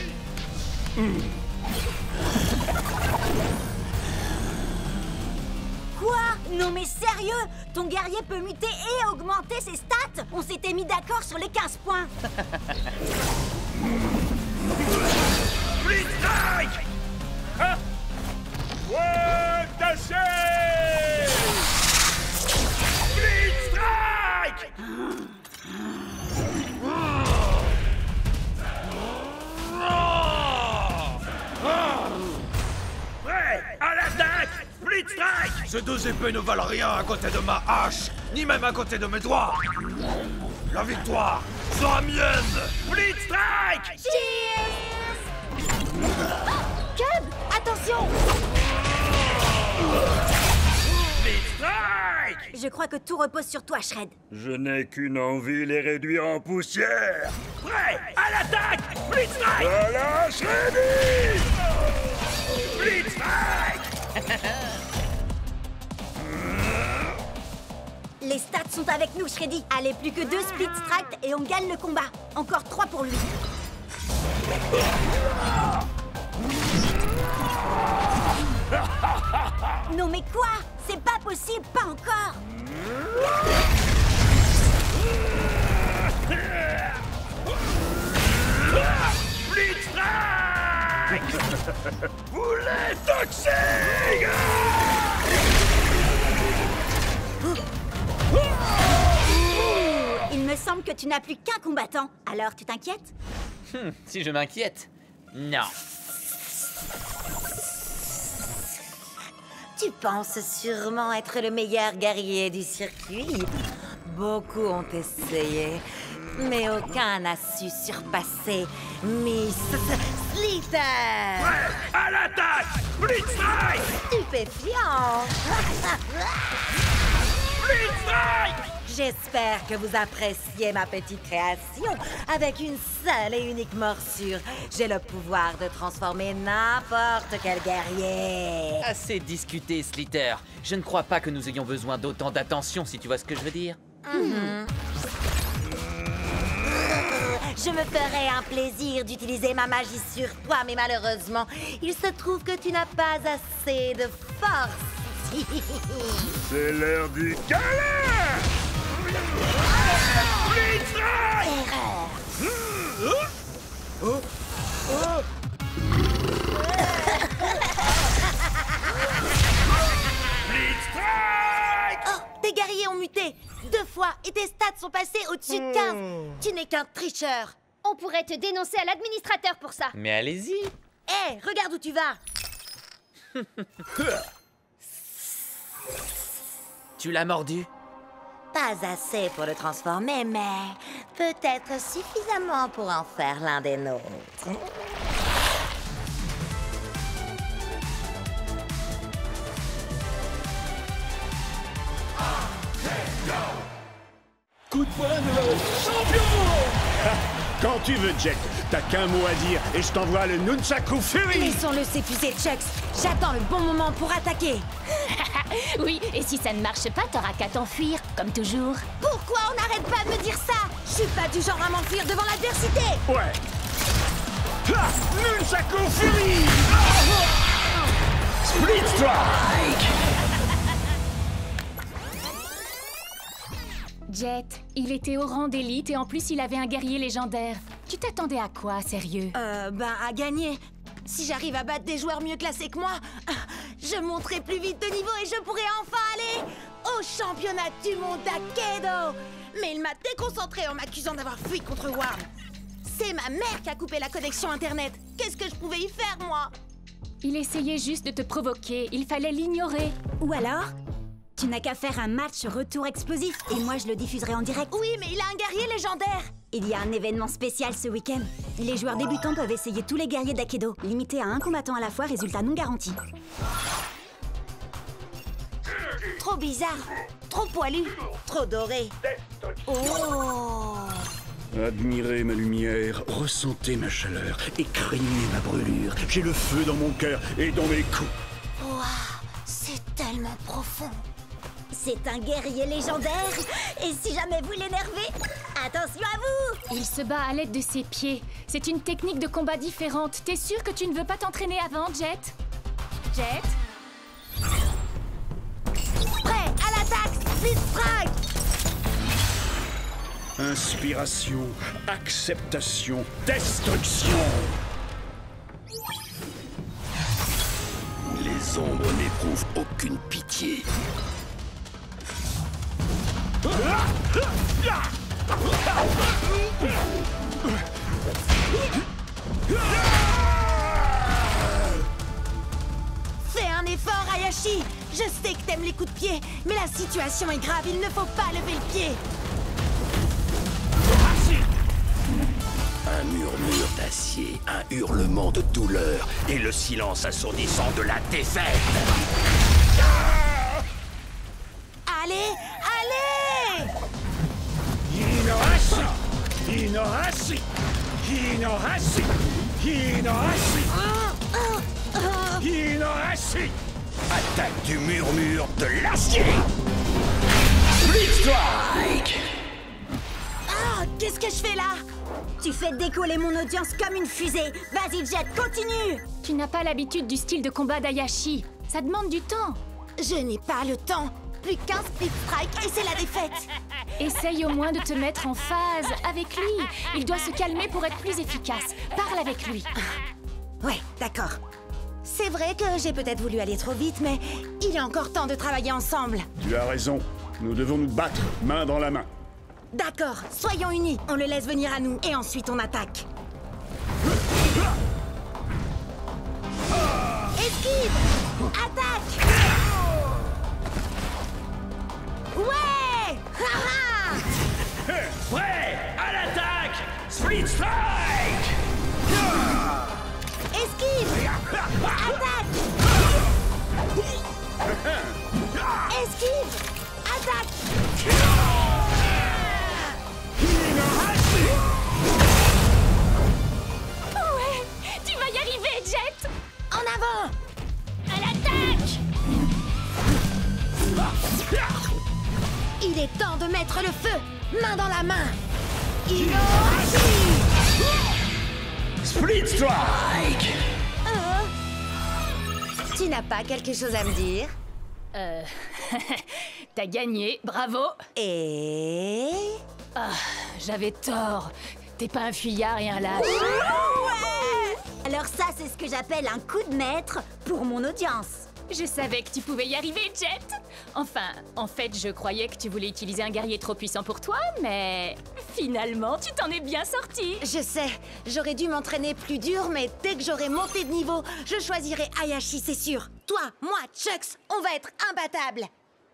Quoi? Non mais sérieux? Ton guerrier peut muter et augmenter ses stats? On s'était mis d'accord sur les 15 points. Split Strike! Hein? Ouais, tâchez! Split Strike! Prêt à l'attaque! Split Strike! Ces deux épées ne valent rien à côté de ma hache, ni même à côté de mes doigts. La victoire sera mienne. Split Strike! Cub, attention! Split Strike! Je crois que tout repose sur toi, Shred. Je n'ai qu'une envie, les réduire en poussière. Prêt à l'attaque! Split Strike! Voilà, Shreddy! Split Strike! Les stats sont avec nous, Shreddy. Allez, plus que 2 split strike et on gagne le combat. Encore 3 pour lui. Non mais quoi? C'est pas possible, pas encore. Split Strike! Boulet toxique! Il me semble que tu n'as plus qu'un combattant. Alors, tu t'inquiètes? Si je m'inquiète? Non. Tu penses sûrement être le meilleur guerrier du circuit. Beaucoup ont essayé, mais aucun n'a su surpasser Miss Litter. Prêt à l'attaque! Split Strike! Stupéfiant. Split Strike! J'espère que vous appréciez ma petite création. Avec une seule et unique morsure, j'ai le pouvoir de transformer n'importe quel guerrier. Assez discuté, Slitter. Je ne crois pas que nous ayons besoin d'autant d'attention, si tu vois ce que je veux dire. Je me ferais un plaisir d'utiliser ma magie sur toi, mais malheureusement, il se trouve que tu n'as pas assez de force. C'est l'heure du câlin! Oh, tes guerriers ont muté 2 fois et tes stats sont passés au-dessus de 15. Tu n'es qu'un tricheur. On pourrait te dénoncer à l'administrateur pour ça. Mais allez-y. Hé, regarde où tu vas. Tu l'as mordu? Pas assez pour le transformer, mais peut-être suffisamment pour en faire l'un des nôtres. Coup de poing de champion. Quand tu veux, Jet, t'as qu'un mot à dire et je t'envoie le Nunchaku Fury. Laissons-le s'épuiser, Chucks. J'attends le bon moment pour attaquer. Oui, et si ça ne marche pas, t'auras qu'à t'enfuir, comme toujours. Pourquoi on n'arrête pas de me dire ça? Je suis pas du genre à m'enfuir devant l'adversité. Ouais. Ha! Nunchaku Fury. Split Strike. Jet, il était au rang d'élite et en plus il avait un guerrier légendaire. Tu t'attendais à quoi, sérieux? À gagner. Si j'arrive à battre des joueurs mieux classés que moi, je monterai plus vite de niveau et je pourrai enfin aller au championnat du monde d'Akedo. Mais il m'a déconcentré en m'accusant d'avoir fui contre Ward. C'est ma mère qui a coupé la connexion internet. Qu'est-ce que je pouvais y faire, moi? Il essayait juste de te provoquer, il fallait l'ignorer. Ou alors, tu n'as qu'à faire un match retour explosif et moi je le diffuserai en direct. Oui, mais il a un guerrier légendaire. Il y a un événement spécial ce week-end. Les joueurs débutants peuvent essayer tous les guerriers d'Akedo, limité à un combattant à la fois, résultat non garanti. Trop bizarre, trop poilu, trop doré. Oh! Admirez ma lumière, ressentez ma chaleur et craignez ma brûlure. J'ai le feu dans mon cœur et dans mes coups. Waouh, c'est tellement profond. C'est un guerrier légendaire. Et si jamais vous l'énervez, attention à vous! Il se bat à l'aide de ses pieds. C'est une technique de combat différente. T'es sûr que tu ne veux pas t'entraîner avant, Jet? Jet? Prêt à l'attaque, Split Strike! Inspiration, acceptation, destruction. Les ombres n'éprouvent aucune pitié. Fais un effort, Hayashi. Je sais que t'aimes les coups de pied, mais la situation est grave, il ne faut pas lever le pied. Un murmure d'acier, un hurlement de douleur et le silence assourdissant de la défaite. Allez, allez! Hinohashi! Hinohashi! Hinohashi! Hinohashi! Hinohashi! Attaque du murmure de l'acier. Split Strike. Ah, qu'est-ce que je fais là? Tu fais décoller mon audience comme une fusée. Vas-y, Jet, continue! Tu n'as pas l'habitude du style de combat d'Hayashi. Ça demande du temps. Je n'ai pas le temps. Plus qu'un Split Strike et c'est la défaite. Essaye au moins de te mettre en phase avec lui. Il doit se calmer pour être plus efficace. Parle avec lui. Ouais, d'accord. C'est vrai que j'ai peut-être voulu aller trop vite, mais il est encore temps de travailler ensemble. Tu as raison. Nous devons nous battre, main dans la main. D'accord, soyons unis. On le laisse venir à nous et ensuite on attaque. Esquive! Attaque! Ouais! Haha! Prêt à l'attaque! Split Strike! Esquive! Attaque! Esquive! Attaque! Ouais! Tu vas y arriver, Jet! En avant! À l'attaque! Il est temps de mettre le feu! Main dans la main! Inohashi! Split Strike. Tu n'as pas quelque chose à me dire? t'as gagné, bravo. Et... Ah, j'avais tort. T'es pas un fuyard et un lâche. Ouais! Alors ça, c'est ce que j'appelle un coup de maître pour mon audience. Je savais que tu pouvais y arriver, Jet. Enfin, en fait, je croyais que tu voulais utiliser un guerrier trop puissant pour toi, mais finalement, tu t'en es bien sorti. Je sais, j'aurais dû m'entraîner plus dur, mais dès que j'aurai monté de niveau, je choisirai Hayashi, c'est sûr. Toi, moi, Chucks, on va être imbattables.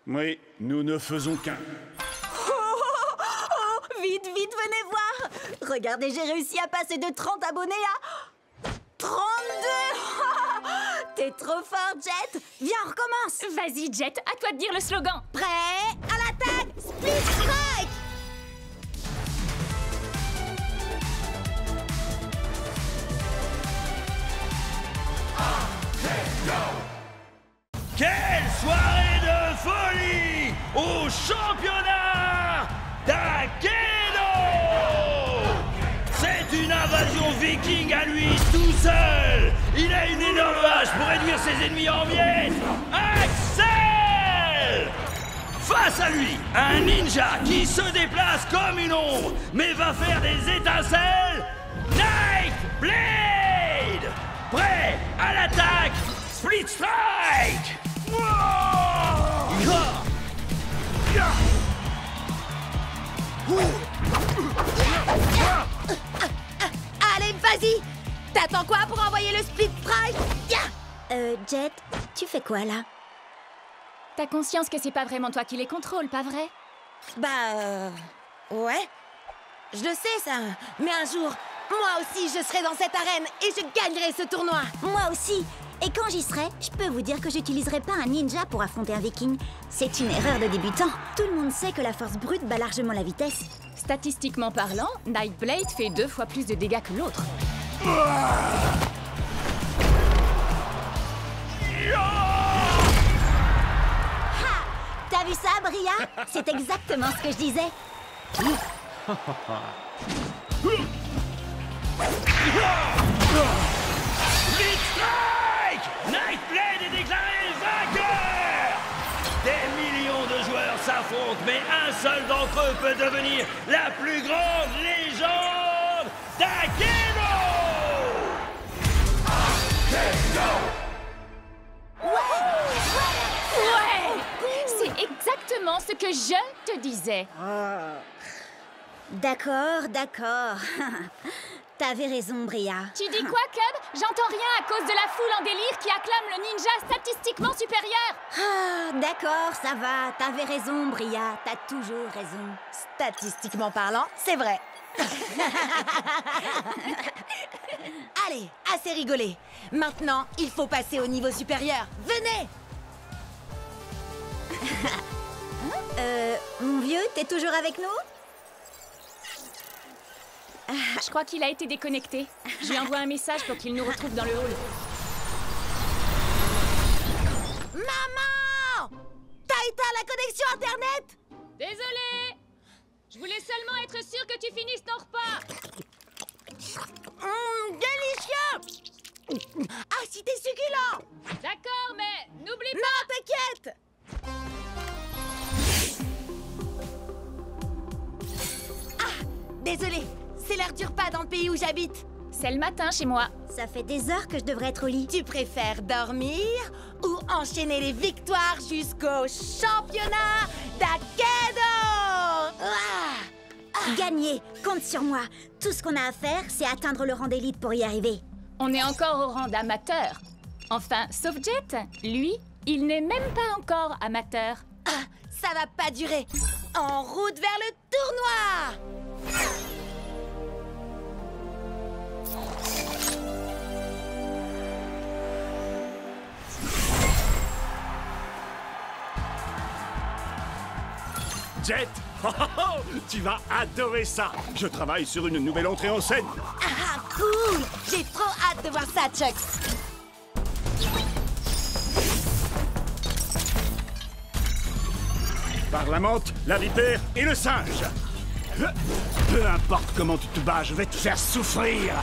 Oui, nous ne faisons qu'un. Vite, vite, venez voir. Regardez, j'ai réussi à passer de 30 abonnés à 32. T'es trop fort, Jet. Viens, on recommence. Vas-y, Jet, à toi de dire le slogan. Prêt? À l'attaque! Split Strike! Quelle soirée de folie au championnat d'Akedo! C'est une invasion viking à lui tout seul! Il a une énorme hache pour réduire ses ennemis en miettes! Axel! Face à lui, un ninja qui se déplace comme une ombre, mais va faire des étincelles! Night Blade! Prêt à l'attaque! Split Strike! Allez, vas-y! T'attends quoi pour envoyer le Split Strike? Jet, tu fais quoi là? T'as conscience que c'est pas vraiment toi qui les contrôle, pas vrai? Ouais. Je le sais, ça. Mais un jour, moi aussi, je serai dans cette arène et je gagnerai ce tournoi. Moi aussi. Et quand j'y serai, je peux vous dire que j'utiliserai pas un ninja pour affronter un viking. C'est une erreur de débutant. Tout le monde sait que la force brute bat largement la vitesse. Statistiquement parlant, Nightblade fait 2 fois plus de dégâts que l'autre. T'as vu ça, Bria? C'est exactement ce que je disais. Split Strike! Nightblade est déclaré vainqueur! Des millions de joueurs s'affrontent, mais un seul d'entre eux peut devenir la plus grande légende d'Akedo! Ouais! C'est exactement ce que je te disais. D'accord, d'accord. T'avais raison, Bria. Tu dis quoi, Cub? J'entends rien à cause de la foule en délire qui acclame le ninja statistiquement supérieur. Ah, d'accord, ça va. T'avais raison, Bria. T'as toujours raison. Statistiquement parlant, c'est vrai. Allez, assez rigolé. Maintenant, il faut passer au niveau supérieur. Venez! Mon vieux, t'es toujours avec nous? Je crois qu'il a été déconnecté. Je lui envoie un message pour qu'il nous retrouve dans le hall. Maman! T'as éteint la connexion Internet? Désolée! Je voulais seulement être sûre que tu finisses ton repas. Délicieux! Ah, si t'es succulent! D'accord, mais n'oublie pas... Non, t'inquiète! Ah, désolé, c'est l'heure du repas dans le pays où j'habite. C'est le matin chez moi. Ça fait des heures que je devrais être au lit. Tu préfères dormir ou enchaîner les victoires jusqu'au championnat d'Akedo? Gagner, compte sur moi. Tout ce qu'on a à faire, c'est atteindre le rang d'élite pour y arriver. On est encore au rang d'amateur. Enfin, sauf Jet. Lui, il n'est même pas encore amateur. Ah, ça va pas durer. En route vers le tournoi! Jet, tu vas adorer ça. Je travaille sur une nouvelle entrée en scène. Ah, cool! J'ai trop hâte de voir ça, Chucks. Par la menthe, la vipère et le singe. Peu importe comment tu te bats, je vais te faire souffrir.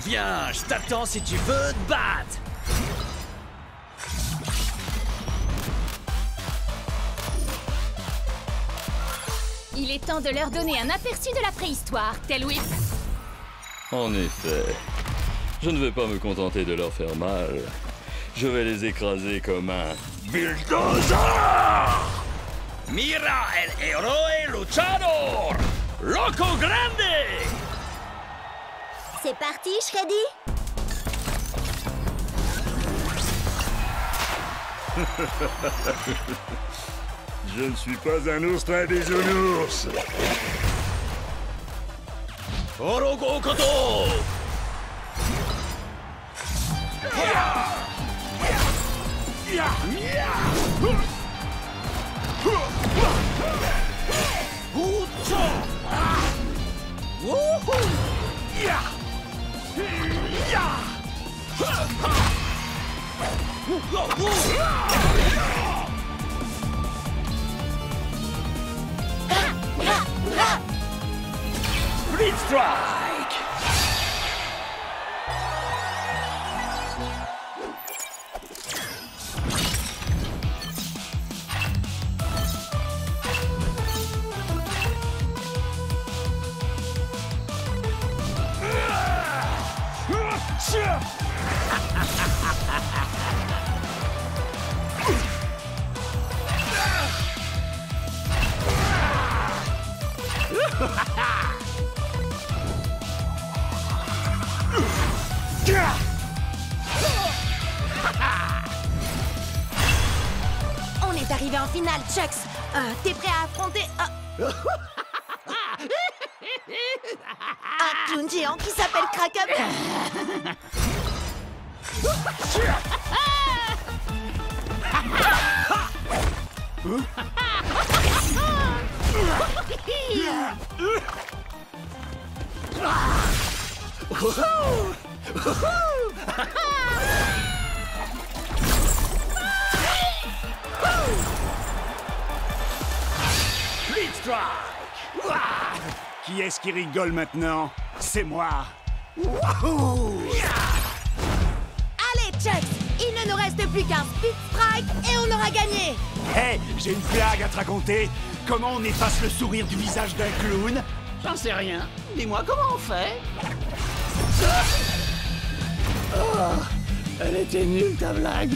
Viens, je t'attends si tu veux te battre. Il est temps de leur donner un aperçu de la préhistoire, Tail Whip. En effet, je ne vais pas me contenter de leur faire mal. Je vais les écraser comme un bulldozer! Mira el héroe luchador! Loco Grande! C'est parti, Shreddy? Je ne suis pas un ours très bisounours. Orogo Koto! Split Strike! On est arrivé en finale, Chucks. T'es prêt à affronter un clown géant qui s'appelle Kraken? Split Strike! Qui est-ce qui rigole maintenant? C'est moi. Allez, Chucks, il ne nous reste plus qu'un Split Strike et on aura gagné. Hé, j'ai une blague à te raconter. Comment on efface le sourire du visage d'un clown? J'en sais rien. Dis-moi comment on fait. Oh, elle était nulle ta blague.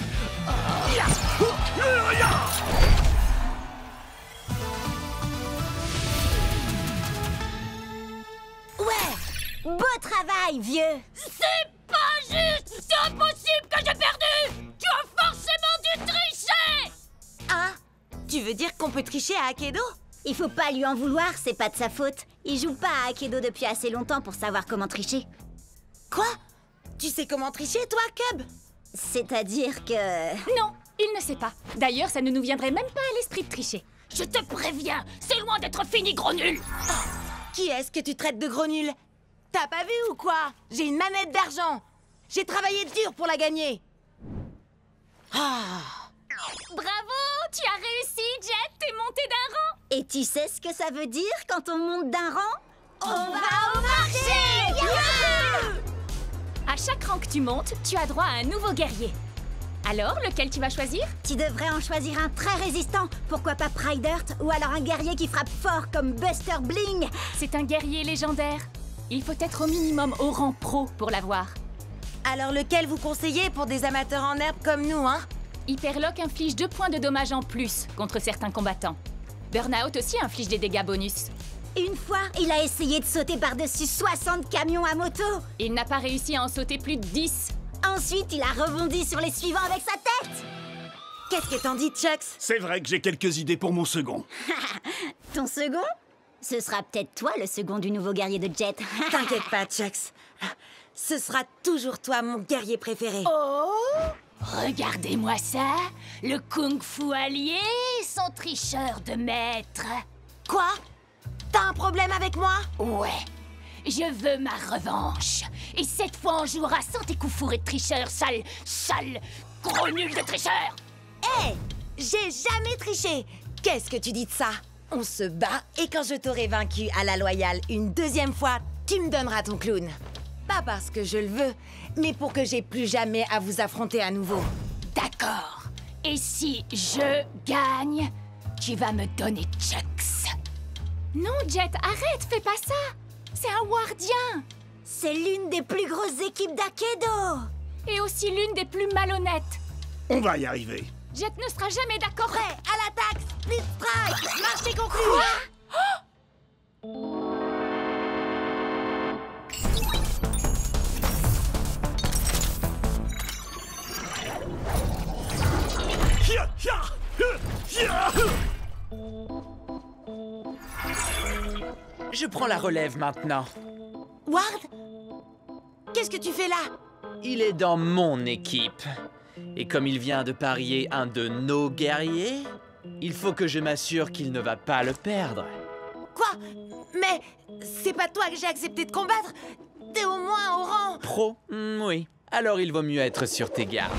Ouais! Beau travail, vieux! C'est pas juste! C'est impossible que j'ai perdu! Tu as forcément dû tricher! Hein? Tu veux dire qu'on peut tricher à Akedo? Il faut pas lui en vouloir, c'est pas de sa faute. Il joue pas à Akedo depuis assez longtemps pour savoir comment tricher. Quoi? Tu sais comment tricher, toi, Cub? C'est-à-dire que... Non, il ne sait pas. D'ailleurs, ça ne nous viendrait même pas à l'esprit de tricher. Je te préviens, c'est loin d'être fini, gros nul! Qui est-ce que tu traites de gros nul? T'as pas vu ou quoi? J'ai une manette d'argent. J'ai travaillé dur pour la gagner. Bravo! Tu as réussi, Jet! T'es monté d'un rang! Et tu sais ce que ça veut dire quand on monte d'un rang? On va au marché! Youhou! À chaque rang que tu montes, tu as droit à un nouveau guerrier. Alors, lequel tu vas choisir? Tu devrais en choisir un très résistant. Pourquoi pas Pride Earth? Ou alors un guerrier qui frappe fort comme Buster Bling. C'est un guerrier légendaire. Il faut être au minimum au rang pro pour l'avoir. Alors lequel vous conseillez pour des amateurs en herbe comme nous, hein? Hyperlock inflige 2 points de dommages en plus contre certains combattants. Burnout aussi inflige des dégâts bonus. Une fois, il a essayé de sauter par-dessus 60 camions à moto. Il n'a pas réussi à en sauter plus de 10. Ensuite, il a rebondi sur les suivants avec sa tête. Qu'est-ce que t'en dis, Chucks? C'est vrai que j'ai quelques idées pour mon second. Ton second? Ce sera peut-être toi le second du nouveau guerrier de Jet. T'inquiète pas, Chucks. Ce sera toujours toi, mon guerrier préféré. Oh! Regardez-moi ça! Le kung-fu allié, son tricheur de maître. Quoi? T'as un problème avec moi? Ouais. Je veux ma revanche. Et cette fois, on jouera sans tes coups fourrés de tricheur, sale, gros nul de tricheur! Hé! J'ai jamais triché! Qu'est-ce que tu dis de ça? On se bat et quand je t'aurai vaincu à la loyale une deuxième fois, tu me donneras ton clown. Pas parce que je le veux, mais pour que j'ai plus jamais à vous affronter à nouveau. D'accord. Et si je gagne, tu vas me donner Chucks. Non, Jet, arrête, fais pas ça. C'est un Wardien. C'est l'une des plus grosses équipes d'Akedo. Et aussi l'une des plus malhonnêtes. On va y arriver. Jet ne sera jamais d'accord. Prêt, à l'attaque, Split Strike, marché conclu. Je prends la relève maintenant. Ward, qu'est-ce que tu fais là? Il est dans mon équipe. Et comme il vient de parier un de nos guerriers, il faut que je m'assure qu'il ne va pas le perdre. Quoi? Mais c'est pas toi que j'ai accepté de combattre? T'es au moins au rang... Pro? Oui. Alors il vaut mieux être sur tes gardes.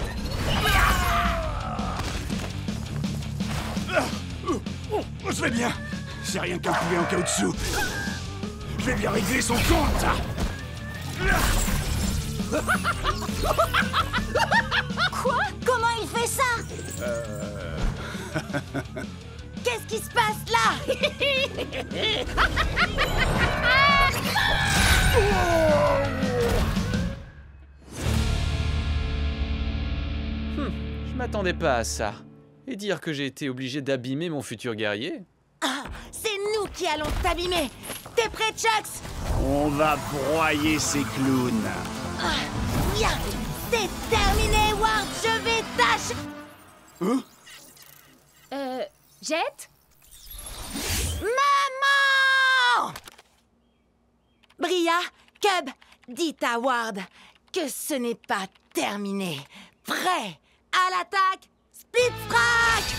Je vais bien. C'est rien qu'un poulet en caoutchouc. Je vais bien régler son compte. Quoi? Comment il fait ça? Qu'est-ce qui se passe là? Je m'attendais pas à ça. Et dire que j'ai été obligé d'abîmer mon futur guerrier? Ah, c'est nous qui allons t'abîmer. T'es prêt, Chucks? On va broyer ces clowns. Ah, bien. C'est terminé, Ward. Je vais tâcher... Jet? Maman! Bria, Cub, dites à Ward que ce n'est pas terminé. Prêt? À l'attaque, Split Strike!